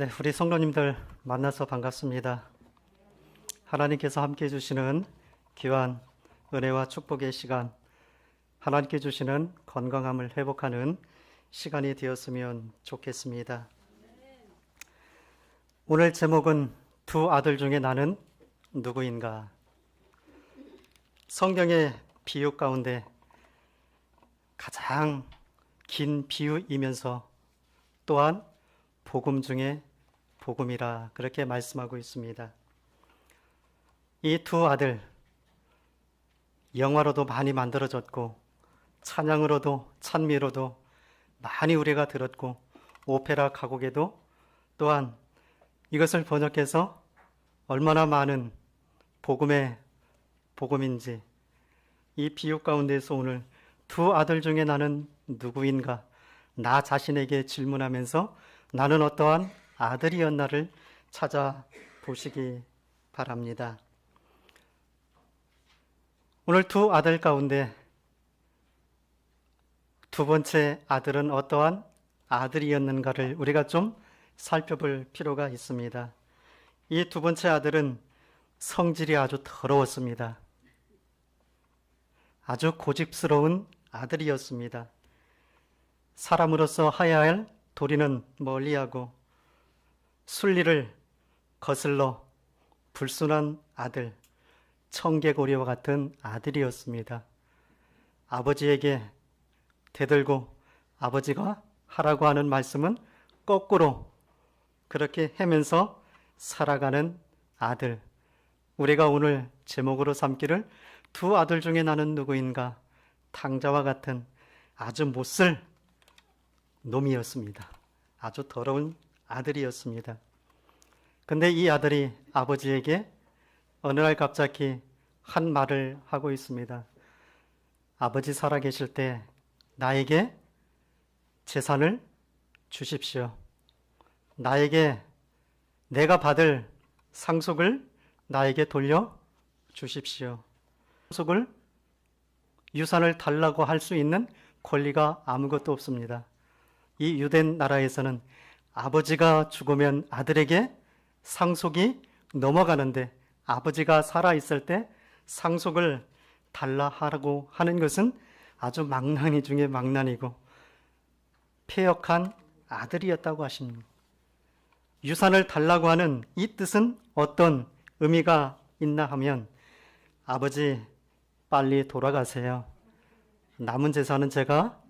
네, 우리 성도님들 만나서 반갑습니다. 하나님께서 함께 해주시는 귀한 은혜와 축복의 시간, 하나님께 주시는 건강함을 회복하는 시간이 되었으면 좋겠습니다. 오늘 제목은 두 아들 중에 나는 누구인가? 성경의 비유 가운데 가장 긴 비유이면서 또한 복음 중에 복음이라 그렇게 말씀하고 있습니다. 이 두 아들, 영화로도 많이 만들어졌고 찬양으로도 찬미로도 많이 우리가 들었고 오페라 가곡에도 또한 이것을 번역해서 얼마나 많은 복음의 복음인지 이 비유 가운데서 오늘 두 아들 중에 나는 누구인가? 나 자신에게 질문하면서 나는 어떠한 아들이었나를 찾아보시기 바랍니다. 오늘 두 아들 가운데 두 번째 아들은 어떠한 아들이었는가를 우리가 좀 살펴볼 필요가 있습니다. 이 두 번째 아들은 성질이 아주 더러웠습니다. 아주 고집스러운 아들이었습니다. 사람으로서 하야 할 도리는 멀리하고 순리를 거슬러 불순한 아들, 청개구리와 같은 아들이었습니다. 아버지에게 대들고 아버지가 하라고 하는 말씀은 거꾸로 그렇게 하면서 살아가는 아들. 우리가 오늘 제목으로 삼기를 두 아들 중에 나는 누구인가? 탕자와 같은 아주 못쓸 놈이었습니다. 아주 더러운 아들이었습니다. 근데 이 아들이 아버지에게 어느 날 갑자기 한 말을 하고 있습니다. 아버지 살아계실 때 나에게 재산을 주십시오. 나에게 내가 받을 상속을 나에게 돌려 주십시오. 상속을 유산을 달라고 할 수 있는 권리가 아무것도 없습니다. 이 유대 나라에서는 아버지가 죽으면 아들에게 상속이 넘어가는데 아버지가 살아있을 때 상속을 달라 하라고 하는 것은 아주 망나니 중에 망나니고 폐역한 아들이었다고 하십니다. 유산을 달라고 하는 이 뜻은 어떤 의미가 있나 하면 아버지 빨리 돌아가세요. 남은 재산은 제가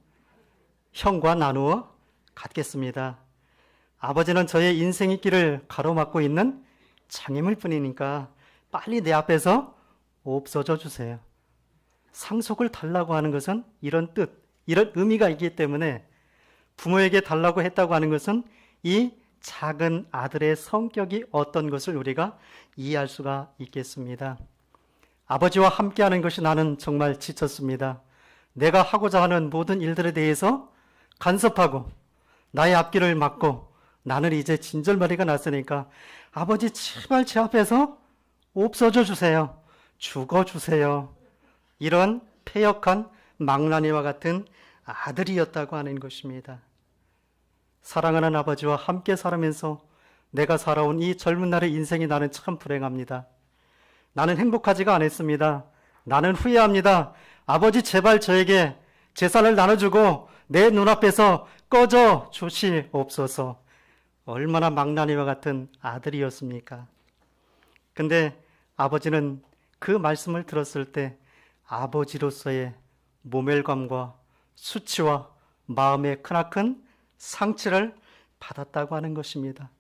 형과 나누어 갖겠습니다. 아버지는 저의 인생의 길을 가로막고 있는 장애물 뿐이니까 빨리 내 앞에서 없어져 주세요. 상속을 달라고 하는 것은 이런 뜻, 이런 의미가 있기 때문에 부모에게 달라고 했다고 하는 것은 이 작은 아들의 성격이 어떤 것을 우리가 이해할 수가 있겠습니다. 아버지와 함께하는 것이 나는 정말 지쳤습니다. 내가 하고자 하는 모든 일들에 대해서 간섭하고 나의 앞길을 막고 나는 이제 진절머리가 났으니까 아버지 제발 제 앞에서 없어져 주세요. 죽어주세요. 이런 폐역한 망나니와 같은 아들이었다고 하는 것입니다. 사랑하는 아버지와 함께 살아면서 내가 살아온 이 젊은 날의 인생이 나는 참 불행합니다. 나는 행복하지가 않았습니다. 나는 후회합니다. 아버지 제발 저에게 재산을 나눠주고 내 눈앞에서 꺼져 주시옵소서. 얼마나 망나니와 같은 아들이었습니까? 근데 아버지는 그 말씀을 들었을 때 아버지로서의 모멸감과 수치와 마음의 크나큰 상처를 받았다고 하는 것입니다.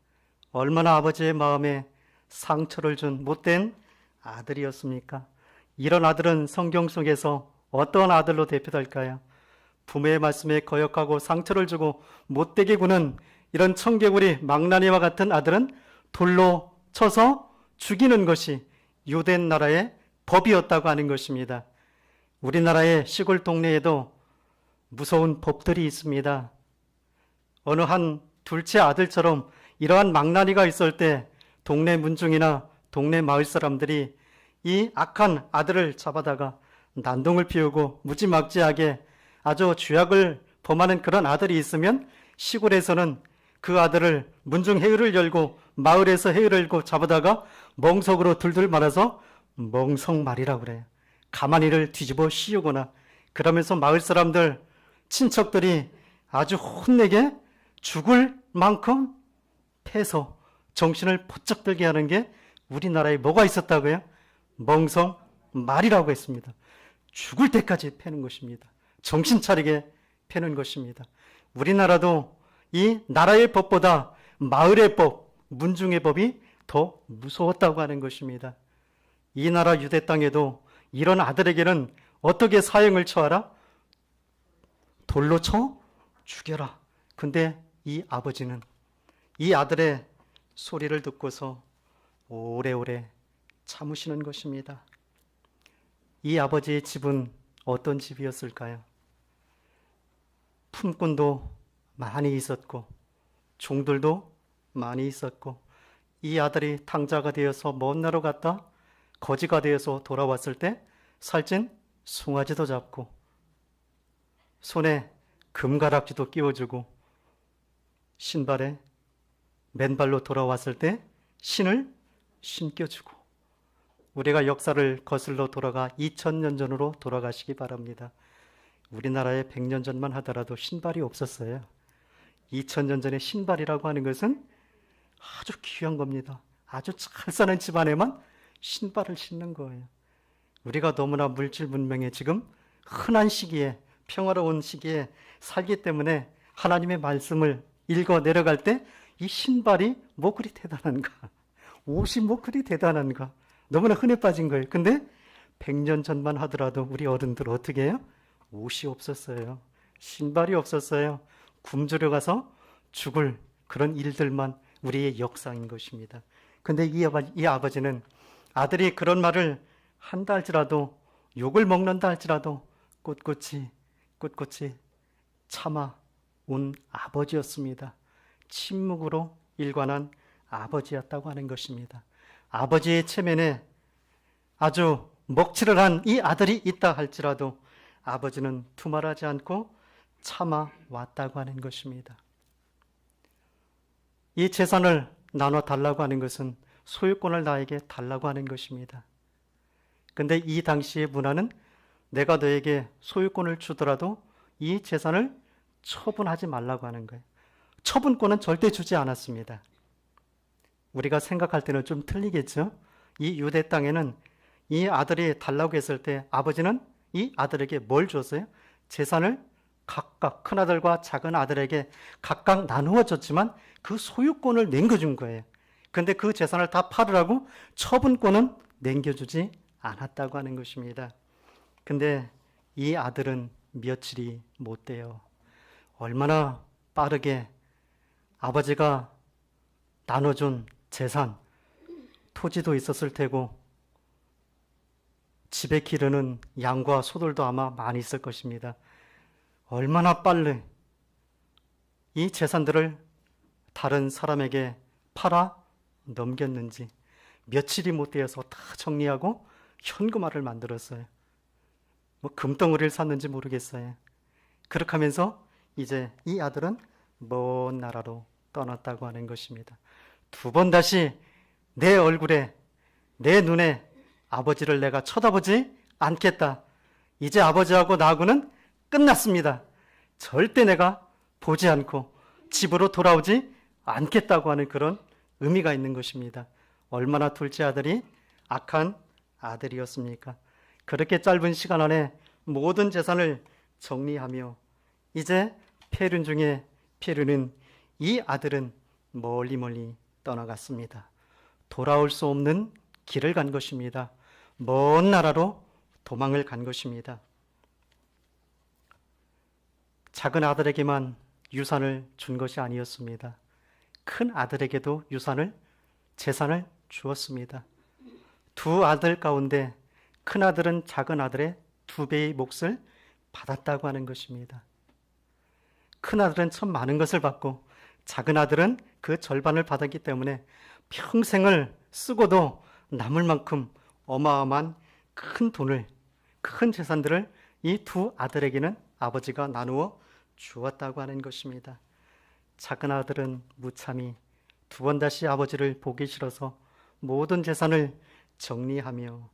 얼마나 아버지의 마음에 상처를 준 못된 아들이었습니까? 이런 아들은 성경 속에서 어떤 아들로 대표될까요? 부모의 말씀에 거역하고 상처를 주고 못되게 구는 이런 청개구리 망나니와 같은 아들은 돌로 쳐서 죽이는 것이 유대 나라의 법이었다고 하는 것입니다. 우리나라의 시골 동네에도 무서운 법들이 있습니다. 어느 한 둘째 아들처럼 이러한 망나니가 있을 때 동네 문중이나 동네 마을 사람들이 이 악한 아들을 잡아다가 난동을 피우고 무지막지하게 아주 죄악을 범하는 그런 아들이 있으면 시골에서는 그 아들을 문중 해유를 열고 마을에서 해유를 열고 잡아다가 멍석으로 둘둘 말아서 멍석말이라고 그래요. 가마니를 뒤집어 씌우거나, 그러면서 마을 사람들, 친척들이 아주 혼내게 죽을 만큼 패서 정신을 번쩍 들게 하는 게 우리나라에 뭐가 있었다고요? 멍석말이라고 했습니다. 죽을 때까지 패는 것입니다. 정신 차리게 패는 것입니다. 우리나라도 이 나라의 법보다 마을의 법, 문중의 법이 더 무서웠다고 하는 것입니다. 이 나라 유대 땅에도 이런 아들에게는 어떻게 사형을 처하라? 돌로 쳐 죽여라. 근데 이 아버지는 이 아들의 소리를 듣고서 오래오래 참으시는 것입니다. 이 아버지의 집은 어떤 집이었을까요? 품꾼도 많이 있었고 종들도 많이 있었고, 이 아들이 탕자가 되어서 먼 나라로 갔다 거지가 되어서 돌아왔을 때 살찐 송아지도 잡고 손에 금가락지도 끼워주고 신발에 맨발로 돌아왔을 때 신을 신겨주고, 우리가 역사를 거슬러 돌아가 2000년 전으로 돌아가시기 바랍니다. 우리나라에 100년 전만 하더라도 신발이 없었어요. 2000년 전에 신발이라고 하는 것은 아주 귀한 겁니다. 아주 잘 사는 집안에만 신발을 신는 거예요. 우리가 너무나 물질 문명에 지금 흔한 시기에, 평화로운 시기에 살기 때문에 하나님의 말씀을 읽어 내려갈 때 이 신발이 뭐 그리 대단한가, 옷이 뭐 그리 대단한가, 너무나 흔해 빠진 거예요. 근데 100년 전만 하더라도 우리 어른들 어떻게 해요? 옷이 없었어요. 신발이 없었어요. 굶주려 가서 죽을 그런 일들만 우리의 역사인 것입니다. 근데 이 아버지는 아들이 그런 말을 한다 할지라도, 욕을 먹는다 할지라도 꿋꿋이 참아온 아버지였습니다. 침묵으로 일관한 아버지였다고 하는 것입니다. 아버지의 체면에 아주 먹칠을 한 이 아들이 있다 할지라도 아버지는 두말하지 않고 참아왔다고 하는 것입니다. 이 재산을 나눠 달라고 하는 것은 소유권을 나에게 달라고 하는 것입니다. 근데 이 당시의 문화는 내가 너에게 소유권을 주더라도 이 재산을 처분하지 말라고 하는 거예요. 처분권은 절대 주지 않았습니다. 우리가 생각할 때는 좀 틀리겠죠? 이 유대 땅에는 이 아들이 달라고 했을 때 아버지는 이 아들에게 뭘 줬어요? 재산을 각각, 큰아들과 작은 아들에게 각각 나누어 줬지만 그 소유권을 남겨준 거예요. 근데 그 재산을 다 팔으라고 처분권은 남겨주지 않았다고 하는 것입니다. 근데 이 아들은 며칠이 못 돼요. 얼마나 빠르게 아버지가 나눠준 재산, 토지도 있었을 테고 집에 기르는 양과 소들도 아마 많이 있을 것입니다. 얼마나 빨리 이 재산들을 다른 사람에게 팔아 넘겼는지, 며칠이 못 되어서 다 정리하고 현금화를 만들었어요. 뭐 금덩어리를 샀는지 모르겠어요. 그렇게 하면서 이제 이 아들은 먼 나라로 떠났다고 하는 것입니다. 두 번 다시 내 얼굴에, 내 눈에 아버지를 내가 쳐다보지 않겠다. 이제 아버지하고 나하고는 끝났습니다. 절대 내가 보지 않고 집으로 돌아오지 않겠다고 하는 그런 의미가 있는 것입니다. 얼마나 둘째 아들이 악한 아들이었습니까? 그렇게 짧은 시간 안에 모든 재산을 정리하며 이제 폐륜 중에 폐륜은 이 아들은 멀리 떠나갔습니다. 돌아올 수 없는 길을 간 것입니다. 먼 나라로 도망을 간 것입니다. 작은 아들에게만 유산을 준 것이 아니었습니다. 큰 아들에게도 재산을 주었습니다. 두 아들 가운데 큰 아들은 작은 아들의 2배의 몫을 받았다고 하는 것입니다. 큰 아들은 참 많은 것을 받고 작은 아들은 그 절반을 받았기 때문에 평생을 쓰고도 남을 만큼 어마어마한 큰 돈을, 큰 재산들을 이 두 아들에게는 아버지가 나누어 주었다고 하는 것입니다. 작은 아들은 무참히 두 번 다시 아버지를 보기 싫어서 모든 재산을 정리하며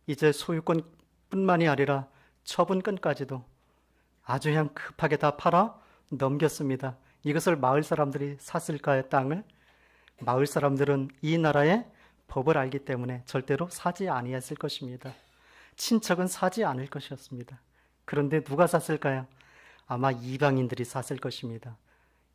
이제 소유권뿐만이 아니라 처분권까지도 아주 그냥 급하게 다 팔아 넘겼습니다. 이것을 마을 사람들이 샀을까요, 땅을? 마을 사람들은 이 나라의 법을 알기 때문에 절대로 사지 아니했을 것입니다. 친척은 사지 않을 것이었습니다. 그런데 누가 샀을까요? 아마 이방인들이 샀을 것입니다.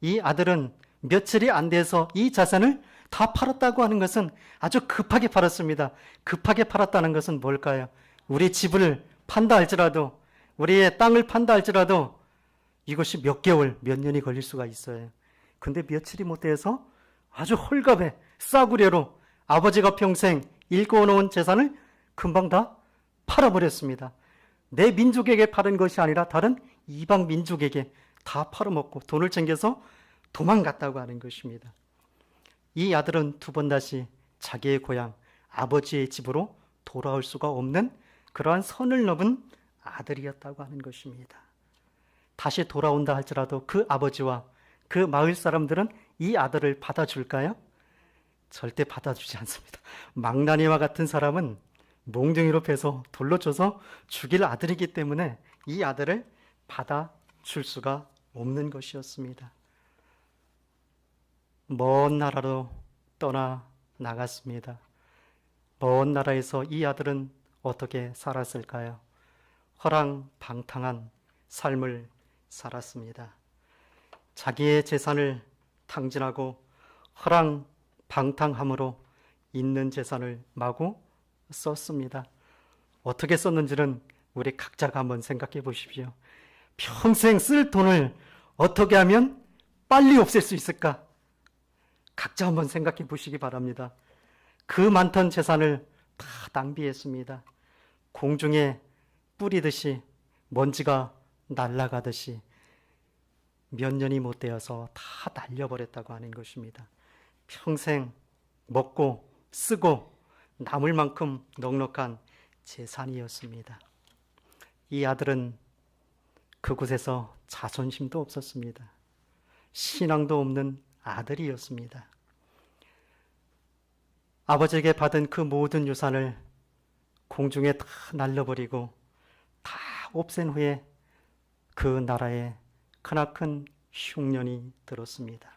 이 아들은 며칠이 안 돼서 이 자산을 다 팔았다고 하는 것은 아주 급하게 팔았습니다. 급하게 팔았다는 것은 뭘까요? 우리 집을 판다 할지라도, 우리의 땅을 판다 할지라도 이것이 몇 개월, 몇 년이 걸릴 수가 있어요. 근데 며칠이 못 돼서 아주 홀갑에 싸구려로 아버지가 평생 일궈놓은 재산을 금방 다 팔아버렸습니다. 내 민족에게 팔은 것이 아니라 다른 이방 민족에게 다 팔아먹고 돈을 챙겨서 도망갔다고 하는 것입니다. 이 아들은 두 번 다시 자기의 고향 아버지의 집으로 돌아올 수가 없는 그러한 선을 넘은 아들이었다고 하는 것입니다. 다시 돌아온다 할지라도 그 아버지와 그 마을 사람들은 이 아들을 받아줄까요? 절대 받아주지 않습니다. 망나니와 같은 사람은 몽둥이로 패서 돌로 쳐서 죽일 아들이기 때문에 이 아들을 받아줄 수가 없는 것이었습니다. 먼 나라로 떠나 나갔습니다. 먼 나라에서 이 아들은 어떻게 살았을까요? 허랑방탕한 삶을 살았습니다. 자기의 재산을 탕진하고 허랑방탕함으로 있는 재산을 마구 썼습니다. 어떻게 썼는지는 우리 각자가 한번 생각해 보십시오. 평생 쓸 돈을 어떻게 하면 빨리 없앨 수 있을까? 각자 한번 생각해 보시기 바랍니다. 그 많던 재산을 다 낭비했습니다. 공중에 뿌리듯이 먼지가 날아가듯이 몇 년이 못 되어서 다 날려버렸다고 하는 것입니다. 평생 먹고 쓰고 남을 만큼 넉넉한 재산이었습니다. 이 아들은 그곳에서 자존심도 없었습니다. 신앙도 없는 아들이었습니다. 아버지에게 받은 그 모든 유산을 공중에 다 날려버리고 다 없앤 후에 그 나라에 크나큰 흉년이 들었습니다.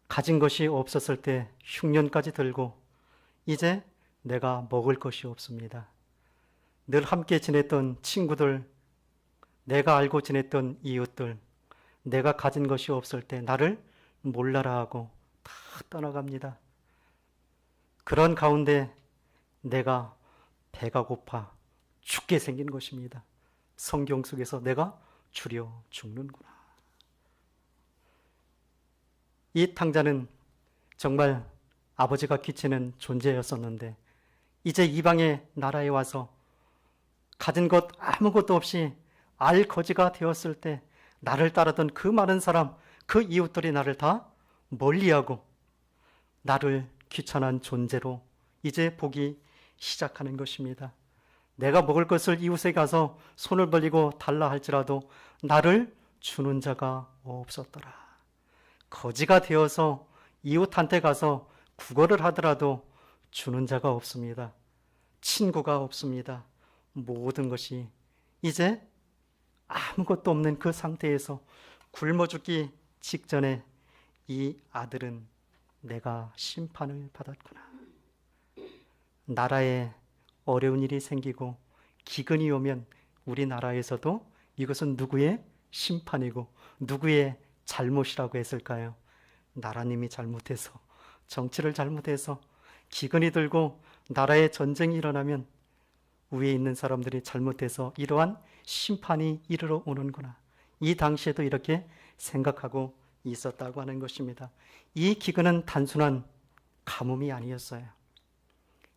가진 것이 없었을 때 흉년까지 들고 이제 내가 먹을 것이 없습니다. 늘 함께 지냈던 친구들, 내가 알고 지냈던 이웃들, 내가 가진 것이 없을 때 나를 몰라라 하고 다 떠나갑니다. 그런 가운데 내가 배가 고파 죽게 생긴 것입니다. 성경 속에서 내가 주려 죽는구나. 이 탕자는 정말 아버지가 귀치는 존재였었는데 이제 이방의 나라에 와서 가진 것 아무것도 없이 알거지가 되었을 때 나를 따르던 그 많은 사람, 그 이웃들이 나를 다 멀리하고 나를 귀찮은 존재로 이제 보기 시작하는 것입니다. 내가 먹을 것을 이웃에 가서 손을 벌리고 달라 할지라도 나를 주는 자가 없었더라. 거지가 되어서 이웃한테 가서 구걸을 하더라도 주는 자가 없습니다. 친구가 없습니다. 모든 것이 이제 아무것도 없는 그 상태에서 굶어 죽기 직전에 이 아들은 내가 심판을 받았구나. 나라에 어려운 일이 생기고 기근이 오면 우리나라에서도 이것은 누구의 심판이고 누구의 잘못이라고 했을까요? 나라님이 잘못해서, 정치를 잘못해서 기근이 들고 나라에 전쟁이 일어나면 위에 있는 사람들이 잘못해서 이러한 심판이 이르러 오는구나. 이 당시에도 이렇게 생각하고 있었다고 하는 것입니다. 이 기근은 단순한 가뭄이 아니었어요.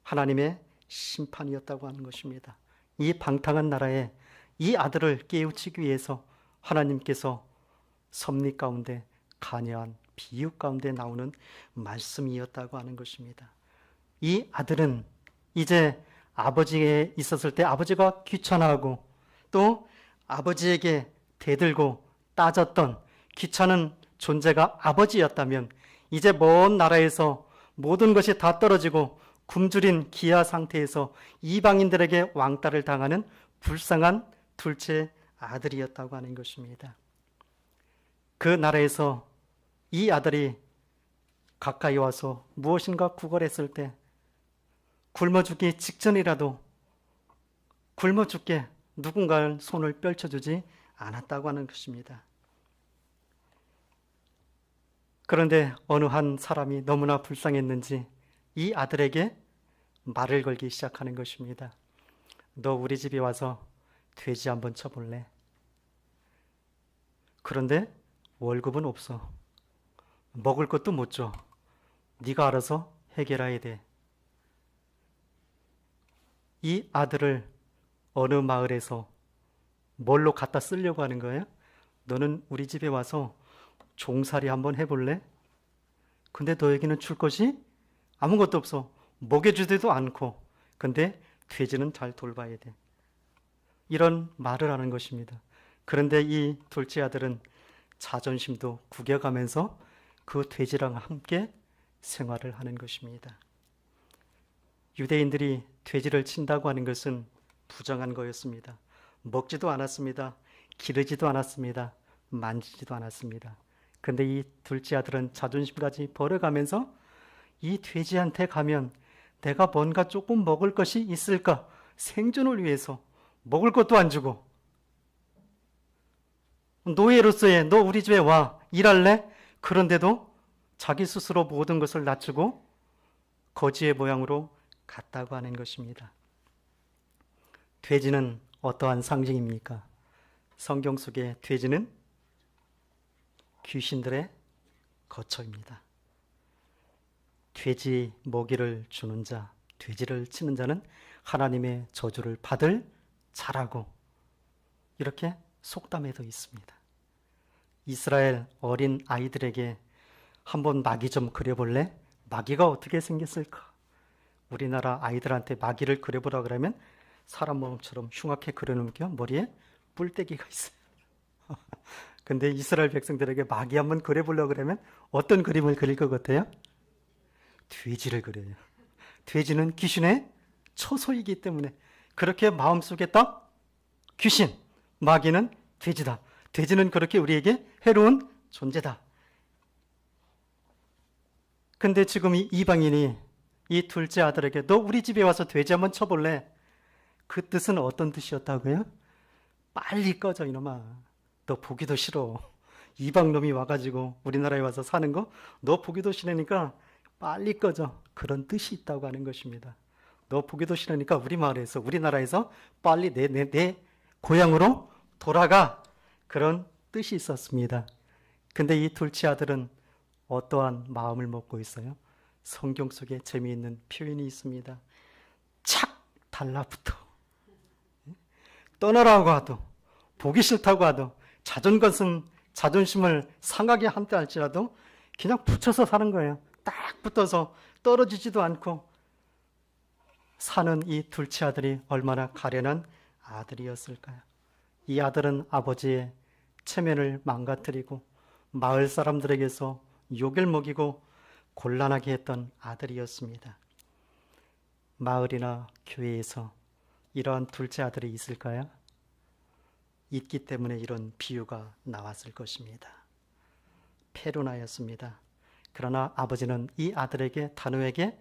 하나님의 심판이었다고 하는 것입니다. 이 방탕한 나라에 이 아들을 깨우치기 위해서 하나님께서 섭리 가운데 간여한 비유 가운데 나오는 말씀이었다고 하는 것입니다. 이 아들은 이제 아버지에 있었을 때 아버지가 귀찮아하고 또 아버지에게 대들고 따졌던 귀찮은 존재가 아버지였다면 이제 먼 나라에서 모든 것이 다 떨어지고 굶주린 기아 상태에서 이방인들에게 왕따를 당하는 불쌍한 둘째 아들이었다고 하는 것입니다. 그 나라에서 이 아들이 가까이 와서 무엇인가 구걸했을 때 굶어 죽기 직전이라도 굶어 죽게 누군가의 손을 펼쳐주지 않았다고 하는 것입니다. 그런데 어느 한 사람이 너무나 불쌍했는지 이 아들에게 말을 걸기 시작하는 것입니다. 너 우리 집에 와서 돼지 한번 쳐볼래? 그런데 월급은 없어. 먹을 것도 못 줘. 네가 알아서 해결해야 돼. 이 아들을 어느 마을에서 뭘로 갖다 쓰려고 하는 거예요? 너는 우리 집에 와서 종살이 한번 해볼래? 근데 너에게는 줄 것이 아무것도 없어. 먹여주지도 않고. 근데 돼지는 잘 돌봐야 돼. 이런 말을 하는 것입니다. 그런데 이 둘째 아들은 자존심도 구겨가면서 그 돼지랑 함께 생활을 하는 것입니다. 유대인들이 돼지를 친다고 하는 것은 부정한 거였습니다. 먹지도 않았습니다. 기르지도 않았습니다. 만지지도 않았습니다. 근데 이 둘째 아들은 자존심까지 버려가면서 이 돼지한테 가면 내가 뭔가 조금 먹을 것이 있을까? 생존을 위해서 먹을 것도 안 주고 노예로서의 너 우리 집에 와 일할래? 그런데도 자기 스스로 모든 것을 낮추고 거지의 모양으로 갔다고 하는 것입니다. 돼지는 어떠한 상징입니까? 성경 속의 돼지는 귀신들의 거처입니다. 돼지 먹이를 주는 자, 돼지를 치는 자는 하나님의 저주를 받을 자라고 이렇게 속담에도 있습니다. 이스라엘 어린 아이들에게 한번 마귀 좀 그려볼래? 마귀가 어떻게 생겼을까? 우리나라 아이들한테 마귀를 그려보라 그러면 사람 몸처럼 흉악하게 그려놓으니까 머리에 뿔떼기가 있어요. 근데 이스라엘 백성들에게 마귀 한번 그려보려고 그러면 어떤 그림을 그릴 것 같아요? 돼지를 그려요. 돼지는 귀신의 처소이기 때문에 그렇게 마음속에 딱 귀신, 마귀는 돼지다. 돼지는 그렇게 우리에게 해로운 존재다. 근데 지금 이 이방인이 이 둘째 아들에게 너 우리 집에 와서 돼지 한번 쳐볼래? 그 뜻은 어떤 뜻이었다고요? 빨리 꺼져 이놈아. 너 보기도 싫어. 이방 놈이 와가지고 우리나라에 와서 사는 거 너 보기도 싫으니까 빨리 꺼져. 그런 뜻이 있다고 하는 것입니다. 너 보기도 싫으니까 우리 마을에서 우리나라에서 빨리 내 고향으로 돌아가. 그런 뜻이 있었습니다. 근데 이 둘째 아들은 어떠한 마음을 먹고 있어요? 성경 속에 재미있는 표현이 있습니다. 착 달라붙어. 떠나라고 하도 보기 싫다고 하도 자존심을 상하게 한다 할지라도 그냥 붙여서 사는 거예요. 딱 붙어서 떨어지지도 않고 사는 이 둘째 아들이 얼마나 가련한 아들이었을까요? 이 아들은 아버지의 체면을 망가뜨리고 마을 사람들에게서 욕을 먹이고 곤란하게 했던 아들이었습니다. 마을이나 교회에서 이러한 둘째 아들이 있을까요? 있기 때문에 이런 비유가 나왔을 것입니다. 페루나였습니다. 그러나 아버지는 이 아들에게 단호하게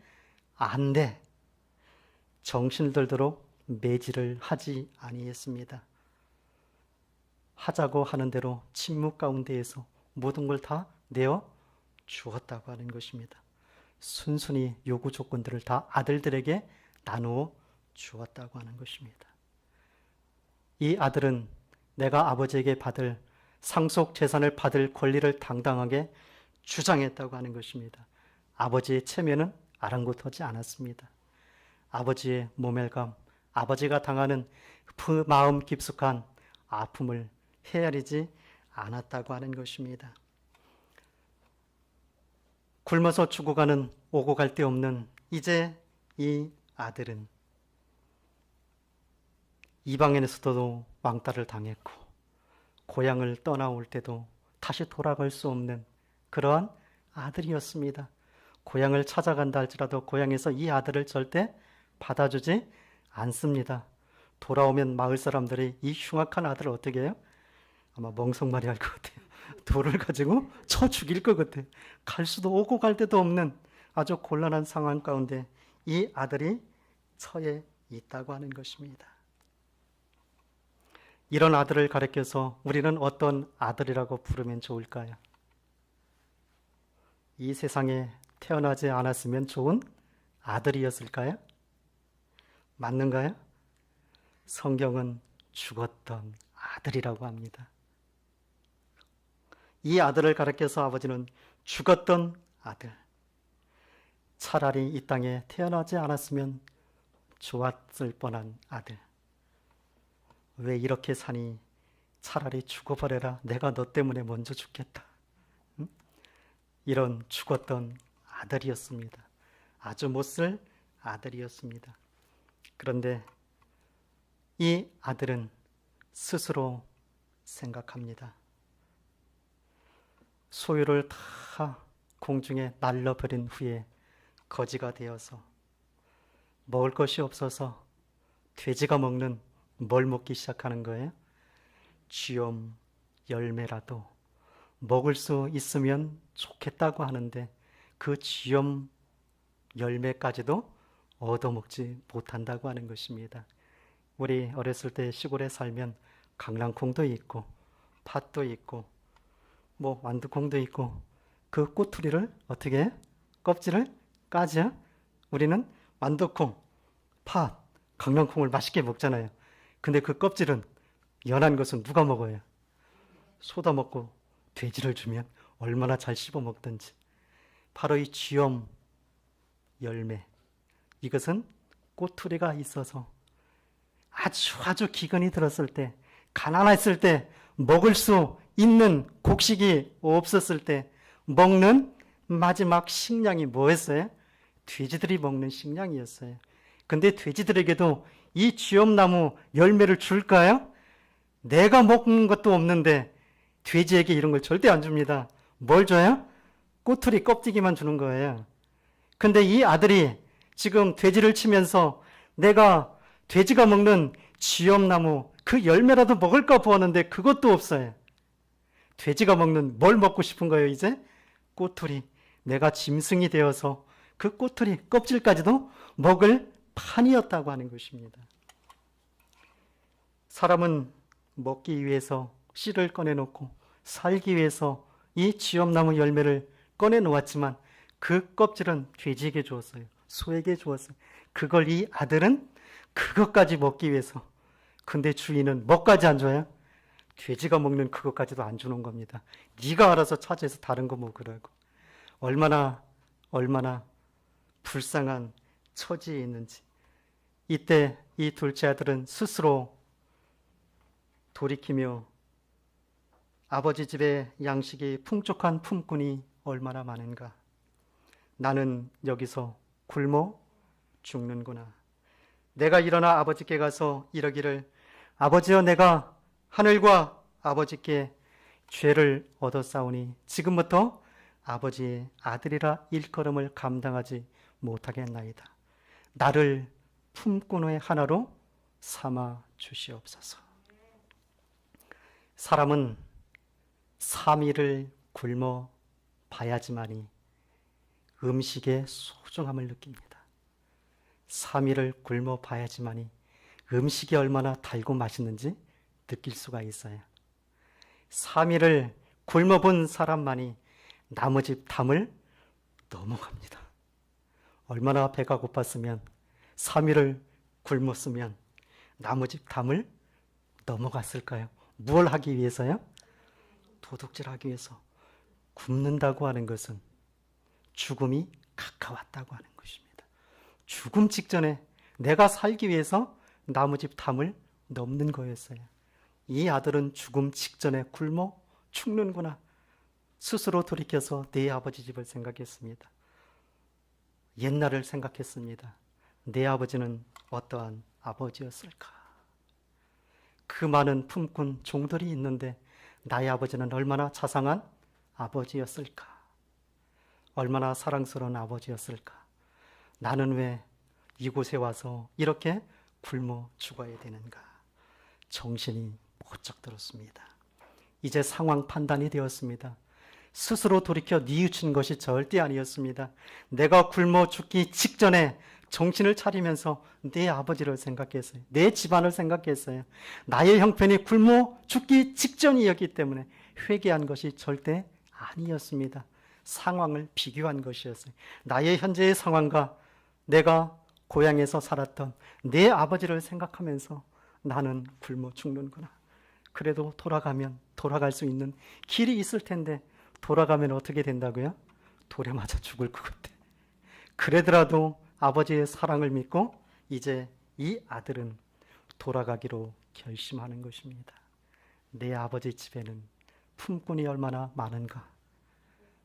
안 돼. 정신을 들도록 매질을 하지 아니했습니다. 하자고 하는 대로 침묵 가운데에서 모든 걸 다 내어 주었다고 하는 것입니다. 순순히 요구 조건들을 다 아들들에게 나누어 주었다고 하는 것입니다. 이 아들은 내가 아버지에게 받을 상속 재산을 받을 권리를 당당하게 주장했다고 하는 것입니다. 아버지의 체면은 아랑곳하지 않았습니다. 아버지의 모멸감, 아버지가 당하는 그 마음 깊숙한 아픔을 헤아리지 않았다고 하는 것입니다. 굶어서 죽어가는 오고 갈 데 없는 이제 이 아들은 이방인에서도 왕따를 당했고 고향을 떠나올 때도 다시 돌아갈 수 없는 그러한 아들이었습니다. 고향을 찾아간다 할지라도 고향에서 이 아들을 절대 받아주지 않습니다. 돌아오면 마을 사람들이 이 흉악한 아들을 어떻게 해요? 아마 멍석말이 할 것 같아요. 돌을 가지고 쳐 죽일 것 같아요. 갈 수도 오고 갈 데도 없는 아주 곤란한 상황 가운데 이 아들이 처해 있다고 하는 것입니다. 이런 아들을 가리켜서 우리는 어떤 아들이라고 부르면 좋을까요? 이 세상에 태어나지 않았으면 좋은 아들이었을까요? 맞는가요? 성경은 죽었던 아들이라고 합니다. 이 아들을 가리켜서 아버지는 죽었던 아들, 차라리 이 땅에 태어나지 않았으면 좋았을 뻔한 아들. 왜 이렇게 사니? 차라리 죽어버려라. 내가 너 때문에 먼저 죽겠다. 이런 죽었던 아들이었습니다. 아주 못쓸 아들이었습니다. 그런데 이 아들은 스스로 생각합니다. 소유를 다 공중에 날려버린 후에 거지가 되어서 먹을 것이 없어서 돼지가 먹는 뭘 먹기 시작하는 거예요? 쥐엄 열매라도 먹을 수 있으면 좋겠다고 하는데 그 쥐엄 열매까지도 얻어먹지 못한다고 하는 것입니다. 우리 어렸을 때 시골에 살면 강낭콩도 있고 팥도 있고 뭐 완두콩도 있고 그 꼬투리를 어떻게 해? 껍질을 까죠? 우리는 완두콩, 팥, 강낭콩을 맛있게 먹잖아요. 근데 그 껍질은 연한 것은 누가 먹어요? 소다 먹고 돼지를 주면 얼마나 잘 씹어 먹든지. 바로 이 쥐엄 열매, 이것은 꼬투리가 있어서 아주 기근이 들었을 때, 가난했을 때, 먹을 수 있는 곡식이 없었을 때 먹는 마지막 식량이 뭐였어요? 돼지들이 먹는 식량이었어요. 근데 돼지들에게도 이 쥐엄나무 열매를 줄까요? 내가 먹는 것도 없는데 돼지에게 이런 걸 절대 안 줍니다. 뭘 줘요? 꼬투리 껍데기만 주는 거예요. 근데 이 아들이 지금 돼지를 치면서 내가 돼지가 먹는 쥐엄나무 그 열매라도 먹을까 보았는데 그것도 없어요. 돼지가 먹는 뭘 먹고 싶은 거예요, 이제? 꼬투리. 내가 짐승이 되어서 그 꼬투리 껍질까지도 먹을 판이었다고 하는 것입니다. 사람은 먹기 위해서 씨를 꺼내놓고 살기 위해서 이 쥐엄나무 열매를 꺼내놓았지만 그 껍질은 돼지에게 주었어요. 소에게 주었어요. 그걸 이 아들은 그것까지 먹기 위해서. 근데 주인은 뭐까지 안 줘요? 돼지가 먹는 그것까지도 안 주는 겁니다. 네가 알아서 찾아서 다른 거 먹으라고. 얼마나 불쌍한 처지에 있는지. 이때 이 둘째 아들은 스스로 돌이키며 아버지 집에 양식이 풍족한 품꾼이 얼마나 많은가. 나는 여기서 굶어 죽는구나. 내가 일어나 아버지께 가서 이러기를, 아버지여, 내가 하늘과 아버지께 죄를 얻었사오니 지금부터 아버지의 아들이라 일컬음을 감당하지 못하겠나이다. 나를 품꾼의 하나로 삼아 주시옵소서. 사람은 3일을 굶어 봐야지만이 음식의 소중함을 느낍니다. 3일을 굶어 봐야지만이 음식이 얼마나 달고 맛있는지 느낄 수가 있어요. 3일을 굶어 본 사람만이 나머지 담을 넘어갑니다. 얼마나 배가 고팠으면 3일을 굶었으면 나머지 담을 넘어갔을까요? 무엇을 하기 위해서요? 도둑질하기 위해서. 굶는다고 하는 것은 죽음이 가까웠다고 하는 것입니다. 죽음 직전에 내가 살기 위해서 나무집 담을 넘는 거였어요. 이 아들은 죽음 직전에 굶어 죽는구나. 스스로 돌이켜서 내 아버지 집을 생각했습니다. 옛날을 생각했습니다. 내 아버지는 어떠한 아버지였을까? 그 많은 품꾼 종들이 있는데 나의 아버지는 얼마나 자상한 아버지였을까? 얼마나 사랑스러운 아버지였을까? 나는 왜 이곳에 와서 이렇게 굶어 죽어야 되는가? 정신이 번쩍 들었습니다. 이제 상황 판단이 되었습니다. 스스로 돌이켜 뉘우친 것이 절대 아니었습니다. 내가 굶어 죽기 직전에 정신을 차리면서 내 아버지를 생각했어요. 내 집안을 생각했어요. 나의 형편이 굶어 죽기 직전이었기 때문에 회개한 것이 절대 아니었습니다. 상황을 비교한 것이었어요. 나의 현재의 상황과 내가 고향에서 살았던 내 아버지를 생각하면서 나는 굶어 죽는구나. 그래도 돌아가면 돌아갈 수 있는 길이 있을 텐데 돌아가면 어떻게 된다고요? 돌에 맞아 죽을 것 같아. 그러더라도 아버지의 사랑을 믿고 이제 이 아들은 돌아가기로 결심하는 것입니다. 내 아버지 집에는 품꾼이 얼마나 많은가?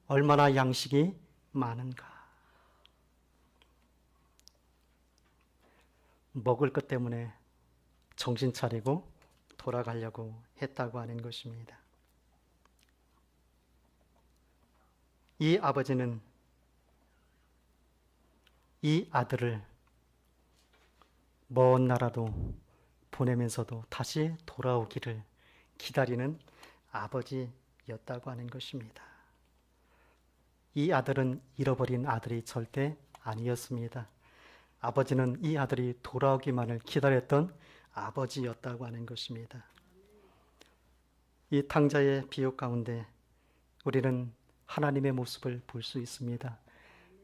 얼마나 양식이 많은가? 먹을 것 때문에 정신 차리고 돌아가려고 했다고 하는 것입니다. 이 아버지는 이 아들을 먼 나라로 보내면서도 다시 돌아오기를 기다리는 아버지였다고 하는 것입니다. 이 아들은 잃어버린 아들이 절대 아니었습니다. 아버지는 이 아들이 돌아오기만을 기다렸던 아버지였다고 하는 것입니다. 이 탕자의 비유 가운데 우리는 하나님의 모습을 볼 수 있습니다.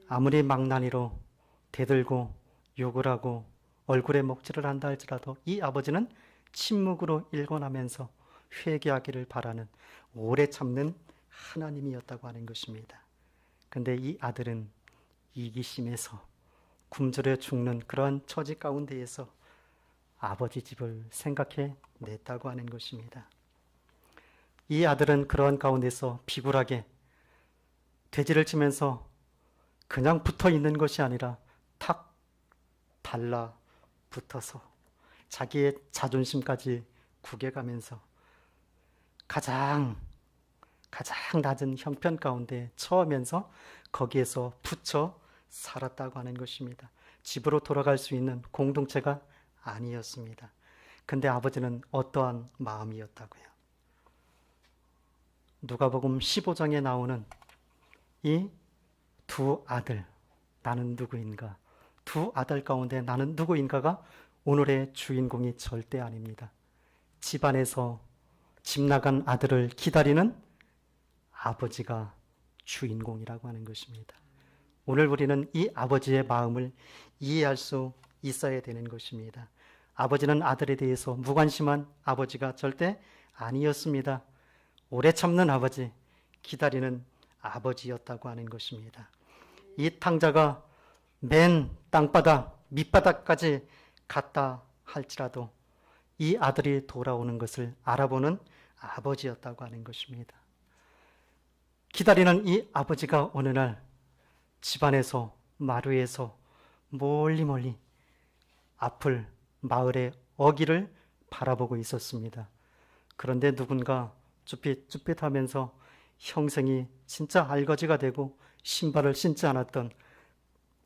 아무리 망나니로 대들고 욕을 하고 얼굴에 먹칠을 한다 할지라도 이 아버지는 침묵으로 일궈나면서 회개하기를 바라는 오래 참는 하나님이었다고 하는 것입니다. 근데 이 아들은 이기심에서 굶주려 죽는 그러한 처지 가운데에서 아버지 집을 생각해 냈다고 하는 것입니다. 이 아들은 그러한 가운데서 비굴하게 돼지를 치면서 그냥 붙어 있는 것이 아니라 탁 달라붙어서 자기의 자존심까지 구겨가면서 가장 낮은 형편 가운데 처하면서 거기에서 붙여 살았다고 하는 것입니다. 집으로 돌아갈 수 있는 공동체가 아니었습니다. 근데 아버지는 어떠한 마음이었다고요? 누가복음 15장에 나오는 이 두 아들, 나는 누구인가? 두 아들 가운데 나는 누구인가가 오늘의 주인공이 절대 아닙니다. 집안에서 집 나간 아들을 기다리는 아버지가 주인공이라고 하는 것입니다. 오늘 우리는 이 아버지의 마음을 이해할 수 있어야 되는 것입니다. 아버지는 아들에 대해서 무관심한 아버지가 절대 아니었습니다. 오래 참는 아버지, 기다리는 아버지였다고 하는 것입니다. 이 탕자가 맨 땅바닥, 밑바닥까지 갔다 할지라도 이 아들이 돌아오는 것을 알아보는 아버지였다고 하는 것입니다. 기다리는 이 아버지가 어느 날 집안에서 마루에서 멀리 앞을 마을의 어귀를 바라보고 있었습니다. 그런데 누군가 쭈삣쭈삣하면서 형생이 진짜 알거지가 되고 신발을 신지 않았던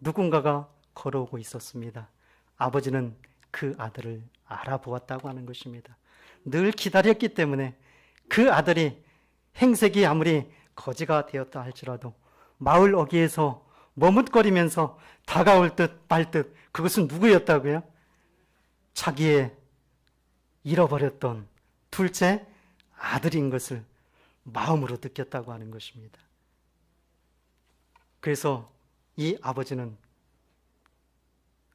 누군가가 걸어오고 있었습니다. 아버지는 그 아들을 알아보았다고 하는 것입니다. 늘 기다렸기 때문에 그 아들이 행색이 아무리 거지가 되었다 할지라도 마을 어귀에서 머뭇거리면서 다가올 듯 말 듯 그것은 누구였다고요? 자기의 잃어버렸던 둘째 아들인 것을 마음으로 느꼈다고 하는 것입니다. 그래서 이 아버지는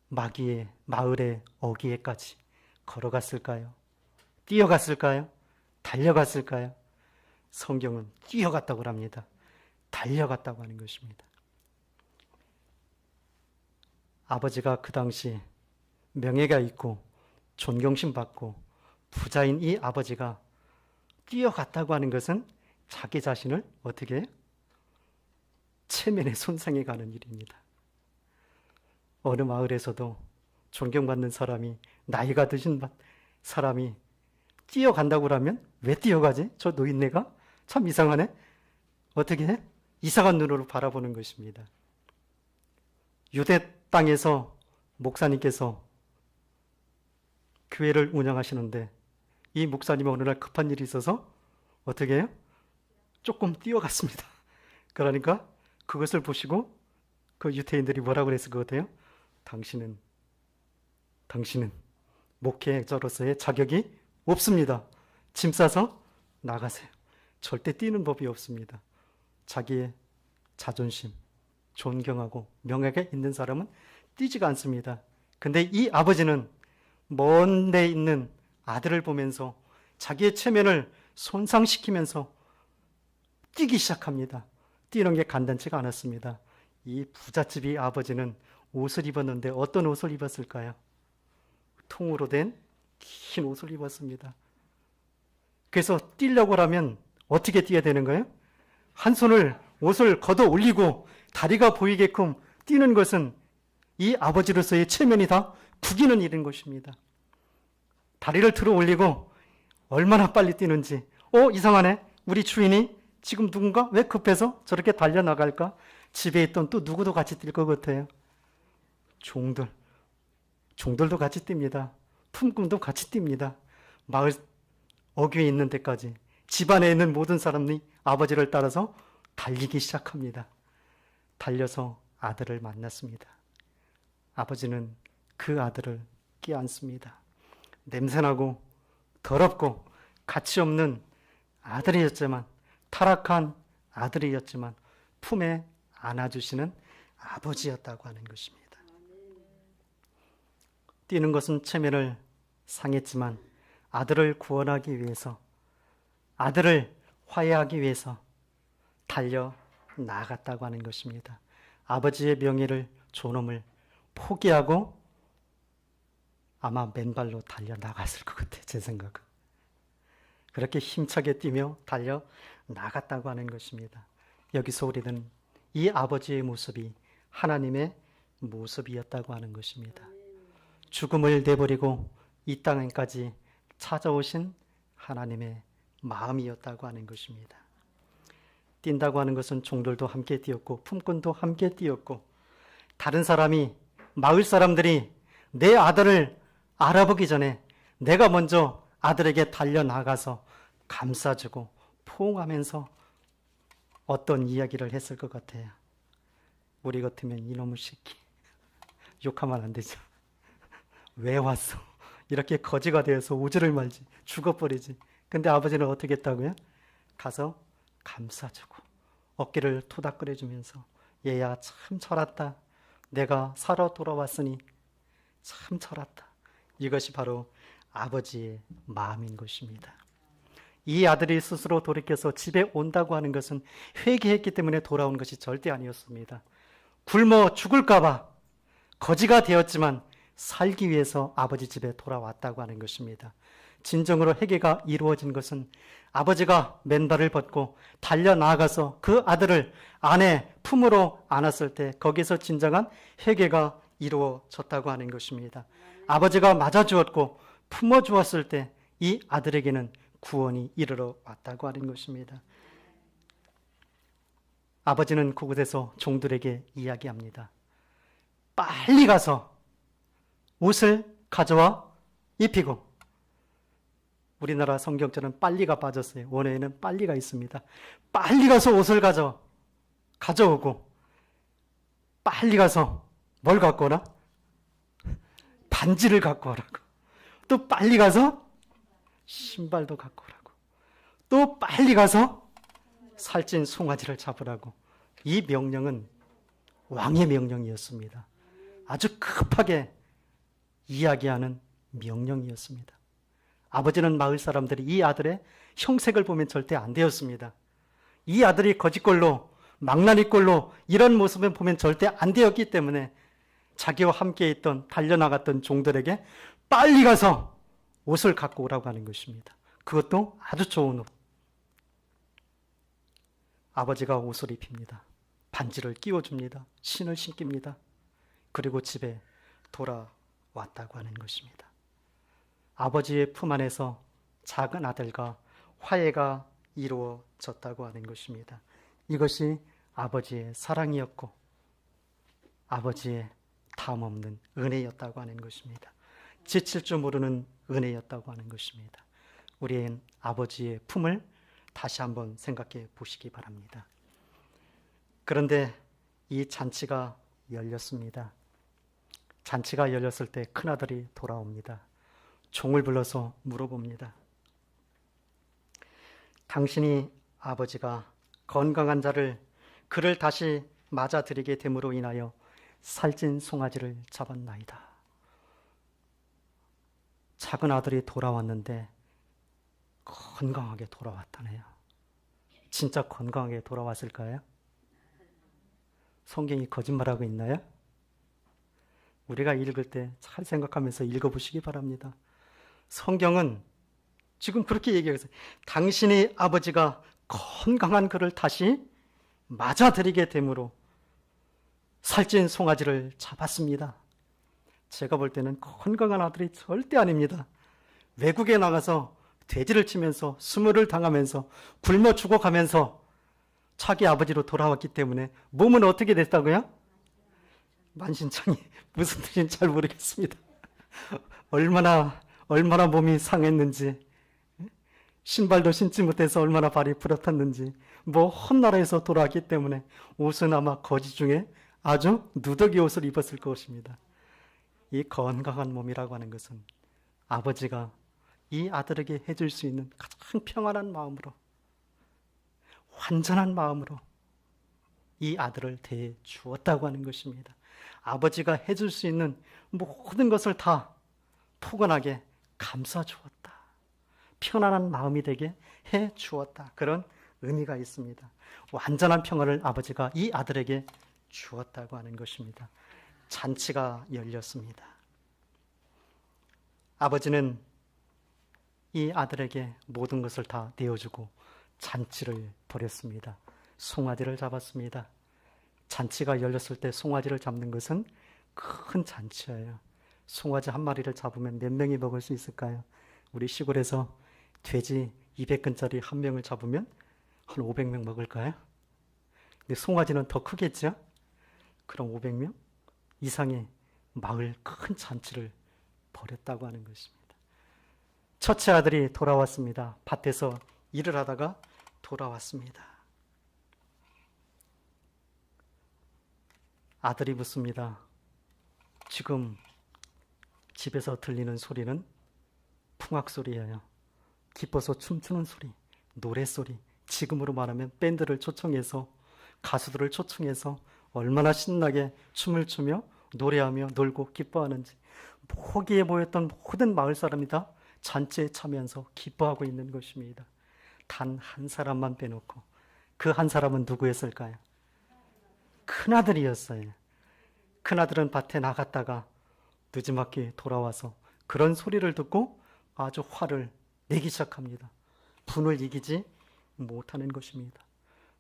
마을의 어귀에까지 걸어갔을까요? 뛰어갔을까요? 달려갔을까요? 성경은 뛰어갔다고 합니다. 달려갔다고 하는 것입니다. 아버지가 그 당시 명예가 있고 존경심 받고 부자인 이 아버지가 뛰어갔다고 하는 것은 자기 자신을 어떻게 해요? 체면에 손상해 가는 일입니다. 어느 마을에서도 존경받는 사람이, 나이가 드신 사람이 뛰어간다고 하면 왜 뛰어가지? 저 노인네가 참 이상하네. 어떻게 해? 이상한 눈으로 바라보는 것입니다. 유대 땅에서 목사님께서 교회를 운영하시는데 이 목사님이 어느 날 급한 일이 있어서 어떻게 해요? 조금 뛰어갔습니다. 그러니까 그것을 보시고 그 유대인들이 뭐라고 그랬을 것 같아요? 당신은 목회자로서의 자격이 없습니다. 짐 싸서 나가세요. 절대 뛰는 법이 없습니다. 자기의 자존심, 존경하고 명예가 있는 사람은 뛰지가 않습니다. 근데 이 아버지는 먼 데 있는 아들을 보면서 자기의 체면을 손상시키면서 뛰기 시작합니다. 뛰는 게 간단치가 않았습니다. 이 부잣집이 아버지는 옷을 입었는데 어떤 옷을 입었을까요? 통으로 된 긴 옷을 입었습니다. 그래서 뛰려고 하면 어떻게 뛰어야 되는 거예요? 한 손을 옷을 걷어 올리고 다리가 보이게끔 뛰는 것은 이 아버지로서의 체면이 다 구기는 일인 것입니다. 다리를 들어 올리고 얼마나 빨리 뛰는지, 이상하네. 우리 주인이 지금 누군가 왜 급해서 저렇게 달려나갈까? 집에 있던 또 누구도 같이 뛸 것 같아요. 종들도 같이 뜁니다. 품꾼도 같이 뜁니다. 마을 어귀에 있는 데까지 집안에 있는 모든 사람이 아버지를 따라서 달리기 시작합니다. 달려서 아들을 만났습니다. 아버지는 그 아들을 껴안습니다. 냄새나고 더럽고 가치 없는 아들이었지만, 타락한 아들이었지만 품에 안아주시는 아버지였다고 하는 것입니다. 뛰는 것은 체면을 상했지만 아들을 구원하기 위해서, 아들을 화해하기 위해서 달려 나아갔다고 하는 것입니다. 아버지의 명예를, 존엄을 포기하고 아마 맨발로 달려 나갔을 것 같아요. 제 생각은. 그렇게 힘차게 뛰며 달려 나갔다고 하는 것입니다. 여기서 우리는 이 아버지의 모습이 하나님의 모습이었다고 하는 것입니다. 죽음을 내버리고 이 땅까지 찾아오신 하나님의 마음이었다고 하는 것입니다. 뛴다고 하는 것은 종들도 함께 뛰었고 품꾼도 함께 뛰었고, 다른 사람이, 마을 사람들이 내 아들을 알아보기 전에 내가 먼저 아들에게 달려나가서 감싸주고 포옹하면서 어떤 이야기를 했을 것 같아요. 우리 같으면 이놈의 새끼, 욕하면 안 되죠. 왜 왔어? 이렇게 거지가 되어서 오지를 말지, 죽어버리지. 근데 아버지는 어떻게 했다고요? 가서 감싸주고 어깨를 토닥거려주면서, 얘야 참 철았다. 내가 살아 돌아왔으니 참 철았다. 이것이 바로 아버지의 마음인 것입니다. 이 아들이 스스로 돌이켜서 집에 온다고 하는 것은 회개했기 때문에 돌아온 것이 절대 아니었습니다. 굶어 죽을까 봐 거지가 되었지만 살기 위해서 아버지 집에 돌아왔다고 하는 것입니다. 진정으로 회개가 이루어진 것은 아버지가 맨발을 벗고 달려나가서 그 아들을 아내 품으로 안았을 때 거기서 진정한 회개가 이루어졌다고 하는 것입니다. 아버지가 맞아주었고 품어주었을 때 이 아들에게는 구원이 이르러 왔다고 하는 것입니다. 아버지는 그곳에서 종들에게 이야기합니다. 빨리 가서 옷을 가져와 입히고, 우리나라 성경처럼 빨리가 빠졌어요. 원어에는 빨리가 있습니다. 빨리 가서 옷을 가져오고, 빨리 가서 뭘 갖고 오라? 반지를 갖고 오라고. 또 빨리 가서 신발도 갖고 오라고. 또 빨리 가서 살찐 송아지를 잡으라고. 이 명령은 왕의 명령이었습니다. 아주 급하게 이야기하는 명령이었습니다. 아버지는 마을 사람들이 이 아들의 형색을 보면 절대 안 되었습니다. 이 아들이 거짓골로, 망나니꼴로 이런 모습을 보면 절대 안 되었기 때문에 자기와 함께 있던, 달려나갔던 종들에게 빨리 가서 옷을 갖고 오라고 하는 것입니다. 그것도 아주 좋은 옷. 아버지가 옷을 입힙니다. 반지를 끼워줍니다. 신을 신깁니다. 그리고 집에 돌아왔다고 하는 것입니다. 아버지의 품 안에서 작은 아들과 화해가 이루어졌다고 하는 것입니다. 이것이 아버지의 사랑이었고 아버지의 다함없는 은혜였다고 하는 것입니다. 지칠 줄 모르는 은혜였다고 하는 것입니다. 우리의 아버지의 품을 다시 한번 생각해 보시기 바랍니다. 그런데 이 잔치가 열렸습니다. 잔치가 열렸을 때 큰아들이 돌아옵니다. 종을 불러서 물어봅니다. 당신이 아버지가 건강한 자를 그를 다시 맞아들이게 됨으로 인하여 살찐 송아지를 잡았나이다. 작은 아들이 돌아왔는데 건강하게 돌아왔다네요. 진짜 건강하게 돌아왔을까요? 성경이 거짓말하고 있나요? 우리가 읽을 때 잘 생각하면서 읽어보시기 바랍니다. 성경은 지금 그렇게 얘기해서 당신의 아버지가 건강한 그를 다시 맞아들이게 됨으로 살찐 송아지를 잡았습니다. 제가 볼 때는 건강한 아들이 절대 아닙니다. 외국에 나가서 돼지를 치면서 수모를 당하면서 굶어 죽어가면서 자기 아버지로 돌아왔기 때문에 몸은 어떻게 됐다고요? 만신창이 무슨 뜻인지 잘 모르겠습니다. 얼마나 몸이 상했는지, 신발도 신지 못해서 얼마나 발이 부러졌는지, 헛나라에서 돌아왔기 때문에 옷은 아마 거지 중에 아주 누더기 옷을 입었을 것입니다. 이 건강한 몸이라고 하는 것은 아버지가 이 아들에게 해줄 수 있는 가장 평안한 마음으로, 완전한 마음으로 이 아들을 대해 주었다고 하는 것입니다. 아버지가 해줄 수 있는 모든 것을 다 포근하게 감싸 주었다. 편안한 마음이 되게 해 주었다. 그런 의미가 있습니다. 완전한 평안을 아버지가 이 아들에게 주었다고 하는 것입니다. 잔치가 열렸습니다. 아버지는 이 아들에게 모든 것을 다 내어주고 잔치를 벌였습니다. 송아지를 잡았습니다. 잔치가 열렸을 때 송아지를 잡는 것은 큰 잔치예요. 송아지 한 마리를 잡으면 몇 명이 먹을 수 있을까요? 우리 시골에서 돼지 200근짜리 한 명을 잡으면 한 500명 먹을까요? 근데 송아지는 더 크겠죠? 그럼 500명 이상의 마을 큰 잔치를 벌였다고 하는 것입니다. 첫째 아들이 돌아왔습니다. 밭에서 일을 하다가 돌아왔습니다. 아들이 묻습니다. 지금 집에서 들리는 소리는 풍악소리예요. 기뻐서 춤추는 소리, 노래소리, 지금으로 말하면 밴드를 초청해서 가수들을 초청해서 얼마나 신나게 춤을 추며 노래하며 놀고 기뻐하는지 거기에 모였던 모든 마을 사람이 다 잔치에 참여해서 기뻐하고 있는 것입니다. 단 한 사람만 빼놓고 그 한 사람은 누구였을까요? 큰아들이었어요. 큰아들은 밭에 나갔다가 늦지막히 돌아와서 그런 소리를 듣고 아주 화를 내기 시작합니다. 분을 이기지 못하는 것입니다.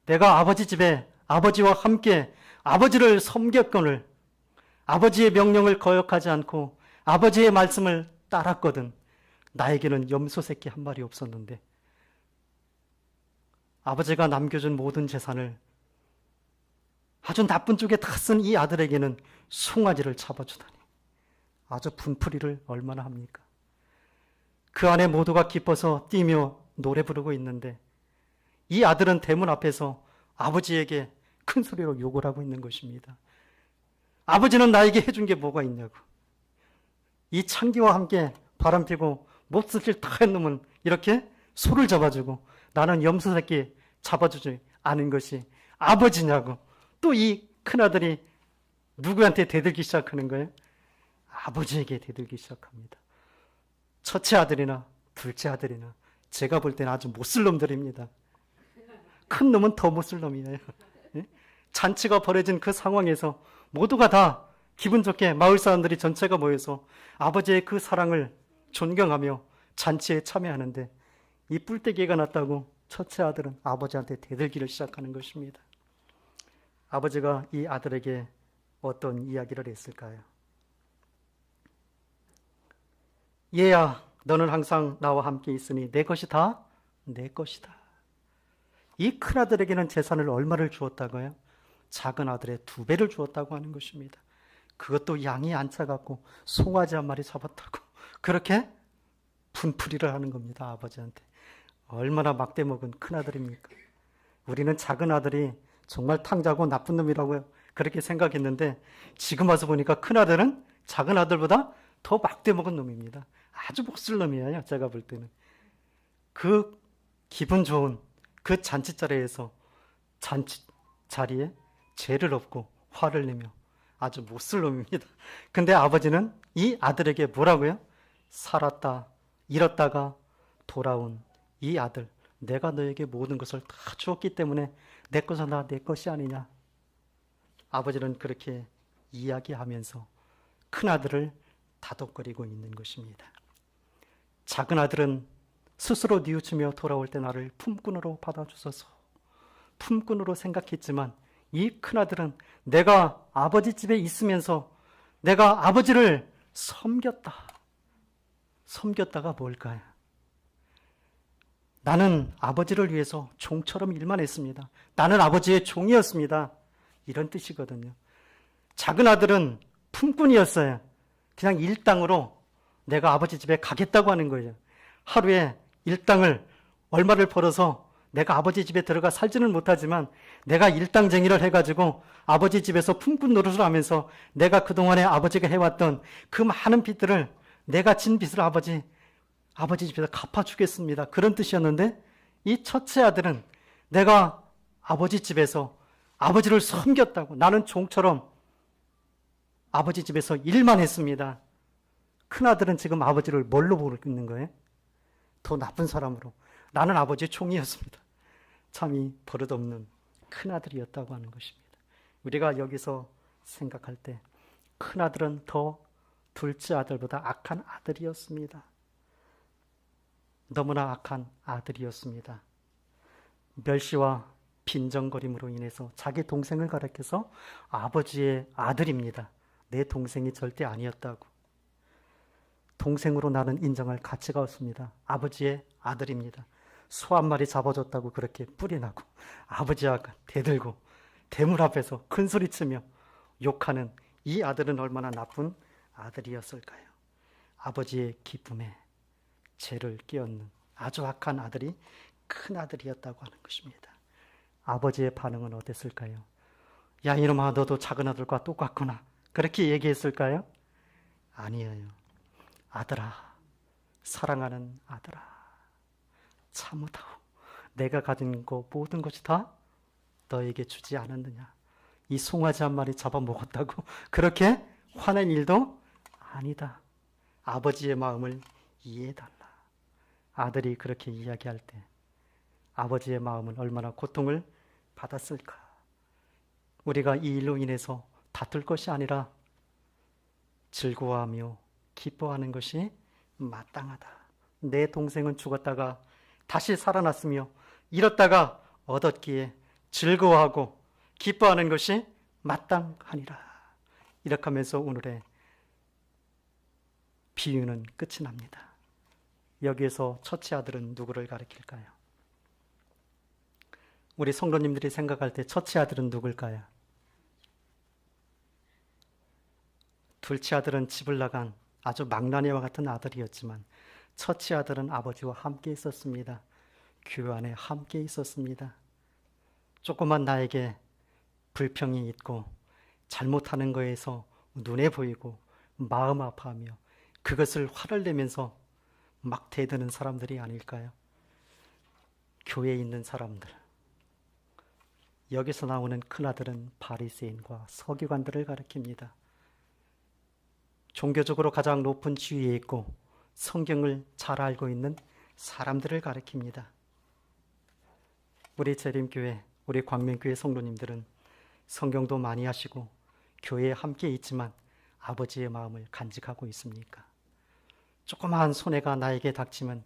내가 아버지 집에 아버지와 함께 아버지를 섬겼거늘 아버지의 명령을 거역하지 않고 아버지의 말씀을 따랐거든 나에게는 염소 새끼 한 마리 없었는데 아버지가 남겨준 모든 재산을 아주 나쁜 쪽에 다 쓴 이 아들에게는 송아지를 잡아주다니 아주 분풀이를 얼마나 합니까? 그 안에 모두가 기뻐서 뛰며 노래 부르고 있는데 이 아들은 대문 앞에서 아버지에게 큰 소리로 욕을 하고 있는 것입니다. 아버지는 나에게 해준 게 뭐가 있냐고. 이 창기와 함께 바람피고 몹쓸 탁한 놈은 이렇게 소를 잡아주고 나는 염소 새끼 잡아주지 않은 것이 아버지냐고. 또 이 큰아들이 누구한테 대들기 시작하는 거예요? 아버지에게 대들기 시작합니다. 첫째 아들이나 둘째 아들이나 제가 볼 때는 아주 못쓸 놈들입니다. 큰 놈은 더 못쓸 놈이에요. 잔치가 벌어진 그 상황에서 모두가 다 기분 좋게 마을 사람들이 전체가 모여서 아버지의 그 사랑을 존경하며 잔치에 참여하는데 이 뿔떼기가 났다고 첫째 아들은 아버지한테 대들기를 시작하는 것입니다. 아버지가 이 아들에게 어떤 이야기를 했을까요? 얘야, 너는 항상 나와 함께 있으니 내 것이 다 내 것이다. 이 큰아들에게는 재산을 얼마를 주었다고요? 작은 아들의 2배를 주었다고 하는 것입니다. 그것도 양이 안 차갖고 송아지 한 마리 잡았다고 그렇게 분풀이를 하는 겁니다. 아버지한테. 얼마나 막대먹은 큰아들입니까? 우리는 작은 아들이 정말 탕자고 나쁜 놈이라고 그렇게 생각했는데 지금 와서 보니까 큰아들은 작은 아들보다 더 막대먹은 놈입니다. 아주 못쓸 놈이에요. 제가 볼 때는. 그 기분 좋은 그 잔치자리에서 자리에 죄를 엎고 화를 내며 아주 못쓸 놈입니다. 근데 아버지는 이 아들에게 뭐라고요? 살았다 잃었다가 돌아온 이 아들, 내가 너에게 모든 것을 다 주었기 때문에 내 것은 다 내 것이 아니냐. 아버지는 그렇게 이야기하면서 큰아들을 다독거리고 있는 것입니다. 작은 아들은 스스로 뉘우치며 돌아올 때 나를 품꾼으로 받아주소서. 품꾼으로 생각했지만 이 큰아들은 내가 아버지 집에 있으면서 내가 아버지를 섬겼다. 섬겼다가 뭘까요? 나는 아버지를 위해서 종처럼 일만 했습니다. 나는 아버지의 종이었습니다. 이런 뜻이거든요. 작은 아들은 품꾼이었어요. 그냥 일당으로 내가 아버지 집에 가겠다고 하는 거예요. 하루에 일당을 얼마를 벌어서 내가 아버지 집에 들어가 살지는 못하지만 내가 일당쟁이를 해가지고 아버지 집에서 품꾼 노릇을 하면서 내가 그동안에 아버지가 해왔던 그 많은 빚들을 내가 진 빚을 아버지 집에서 갚아주겠습니다. 그런 뜻이었는데 이 첫째 아들은 내가 아버지 집에서 아버지를 섬겼다고 나는 종처럼 아버지 집에서 일만 했습니다. 큰아들은 지금 아버지를 뭘로 보고 있는 거예요? 더 나쁜 사람으로. 나는 아버지의 종이었습니다. 참이 버릇없는 큰아들이었다고 하는 것입니다. 우리가 여기서 생각할 때 큰아들은 더 둘째 아들보다 악한 아들이었습니다. 너무나 악한 아들이었습니다. 멸시와 빈정거림으로 인해서 자기 동생을 가리켜서 아버지의 아들입니다. 내 동생이 절대 아니었다고. 동생으로 나는 인정할 가치가 없습니다. 아버지의 아들입니다. 소 한 마리 잡아줬다고 그렇게 뿔이나고 아버지와 대들고 대물 앞에서 큰소리치며 욕하는 이 아들은 얼마나 나쁜 아들이었을까요? 아버지의 기쁨에 죄를 끼얹는 아주 악한 아들이 큰 아들이었다고 하는 것입니다. 아버지의 반응은 어땠을까요? 야 이놈아 너도 작은 아들과 똑같구나 그렇게 얘기했을까요? 아니에요. 아들아, 사랑하는 아들아, 참으다오. 내가 가진 거 모든 것이 다 너에게 주지 않았느냐. 이 송아지 한 마리 잡아먹었다고 그렇게 화낸 일도 아니다. 아버지의 마음을 이해해달라. 아들이 그렇게 이야기할 때 아버지의 마음은 얼마나 고통을 받았을까. 우리가 이 일로 인해서 다툴 것이 아니라 즐거워하며 기뻐하는 것이 마땅하다. 내 동생은 죽었다가 다시 살아났으며 잃었다가 얻었기에 즐거워하고 기뻐하는 것이 마땅하니라. 이렇게 하면서 오늘의 비유는 끝이 납니다. 여기에서 첫째 아들은 누구를 가리킬까요? 우리 성도님들이 생각할 때 첫째 아들은 누굴까요? 둘째 아들은 집을 나간 아주 망나니와 같은 아들이었지만 첫째 아들은 아버지와 함께 있었습니다. 교회 안에 함께 있었습니다. 조그만 나에게 불평이 있고 잘못하는 거에서 눈에 보이고 마음 아파하며 그것을 화를 내면서 막 대드는 사람들이 아닐까요? 교회에 있는 사람들. 여기서 나오는 큰아들은 바리새인과 서기관들을 가리킵니다. 종교적으로 가장 높은 지위에 있고 성경을 잘 알고 있는 사람들을 가리킵니다. 우리 재림교회, 우리 광명교회 성도님들은 성경도 많이 하시고 교회에 함께 있지만 아버지의 마음을 간직하고 있습니까? 조그마한 손해가 나에게 닥치면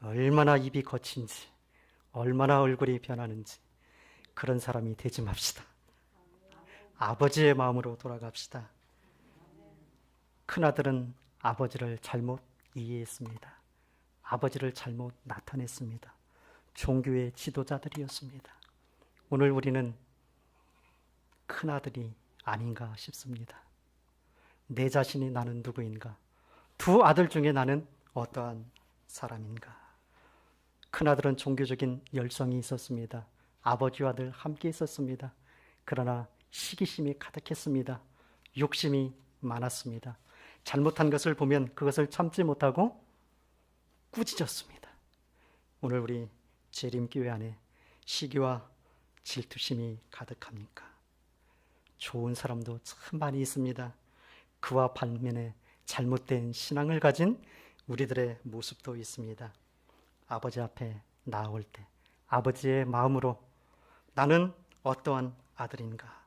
얼마나 입이 거친지, 얼마나 얼굴이 변하는지 그런 사람이 되지 맙시다. 아버지의 마음으로 돌아갑시다. 큰아들은 아버지를 잘못 이해했습니다. 아버지를 잘못 나타냈습니다. 종교의 지도자들이었습니다. 오늘 우리는 큰아들이 아닌가 싶습니다. 내 자신이 나는 누구인가? 두 아들 중에 나는 어떠한 사람인가? 큰아들은 종교적인 열성이 있었습니다. 아버지와 늘 함께 있었습니다. 그러나 시기심이 가득했습니다. 욕심이 많았습니다. 잘못한 것을 보면 그것을 참지 못하고 꾸짖었습니다. 오늘 우리 재림교회 안에 시기와 질투심이 가득합니까? 좋은 사람도 참 많이 있습니다. 그와 반면에 잘못된 신앙을 가진 우리들의 모습도 있습니다. 아버지 앞에 나올 때 아버지의 마음으로 나는 어떠한 아들인가?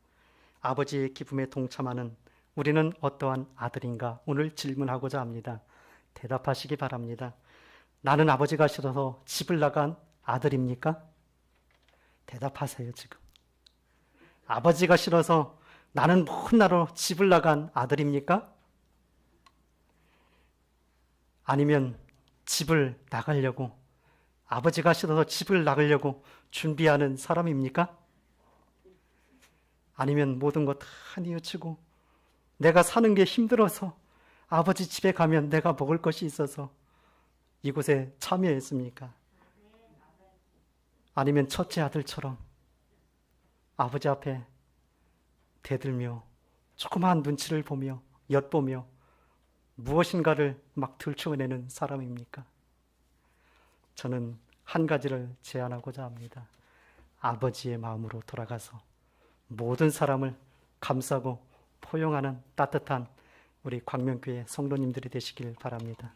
아버지의 기쁨에 동참하는 우리는 어떠한 아들인가? 오늘 질문하고자 합니다. 대답하시기 바랍니다. 나는 아버지가 싫어서 집을 나간 아들입니까? 대답하세요, 지금. 아버지가 싫어서 나는 먼 나라로 집을 나간 아들입니까? 아니면 집을 나가려고, 아버지가 싫어서 집을 나가려고 준비하는 사람입니까? 아니면 모든 것 다 뉘우치고 내가 사는 게 힘들어서 아버지 집에 가면 내가 먹을 것이 있어서 이곳에 참여했습니까? 아니면 첫째 아들처럼 아버지 앞에 대들며 조그마한 눈치를 보며 엿보며 무엇인가를 막 들추어내는 사람입니까? 저는 한 가지를 제안하고자 합니다. 아버지의 마음으로 돌아가서 모든 사람을 감싸고 포용하는 따뜻한 우리 광명교회 성도님들이 되시길 바랍니다.